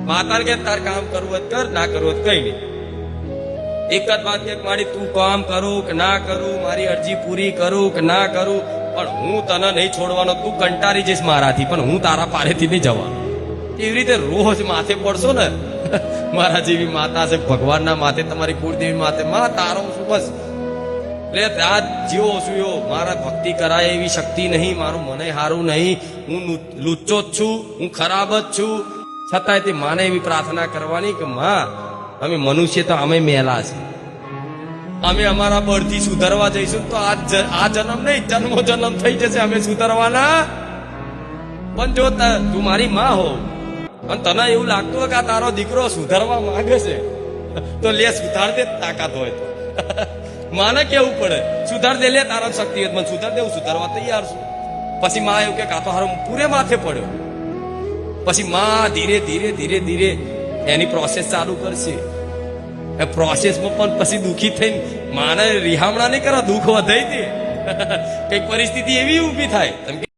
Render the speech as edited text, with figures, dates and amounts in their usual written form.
માતાને કે તાર કામ કરવું હોય કર, ના કરવું હોય કઈ નહીં. એક જ વાત કે મારી તું કામ કરું કે ના કરું, મારી અરજી પૂરી કરું કે ના કરું, પણ હું તને નહીં છોડવાનો. તું કંટાળી જઈશ મારાથી, પણ હું તારા પારેથી નહીં જવાનો. એવી રીતે રોજ માથે પડશો ને, મારા જેવી માતા છે ભગવાનના માથે, તમારી કુળદેવી માથે, માં તારો શું બસ. એટલે આ જેવો છું એવો, મારા ભક્તિ કરાય એવી શક્તિ નહીં, મારું મને હારું નહીં, હું લુચ્ચો જ છું, હું ખરાબ જ છું. છતાંય તે માને એવી પ્રાર્થના કરવાની કે માં, અમે મનુષ્ય તો અમે મેલા છે, અમે અમારા બળથી સુધરવા જઈશું તો આ જન્મ નહીં, જન્મો જન્મ થઈ જશે અમે સુધરવાના. પણ જો તું મારી માં હો અને તને એવું લાગતું હોય કે આ તારો દીકરો સુધારવા માંગે છે, તો લે સુધાર દે, તાકાત હોય તો. માને કેવું પડે સુધાર દે, લે તારા શક્તિ હોય મને સુધાર દે, હું સુધારવા તૈયાર છું. પછી માં એવું કે કાતો હારો પૂરે માથે પડ્યો. પછી માં ધીરે ધીરે ધીરે ધીરે એની પ્રોસેસ ચાલુ કરશે. એ પ્રોસેસમાં પણ પછી દુઃખી થઈને માને રિહામણા નહીં કરવા, દુઃખ વધાઈ દે. કઈક પરિસ્થિતિ એવી ઊભી થાય.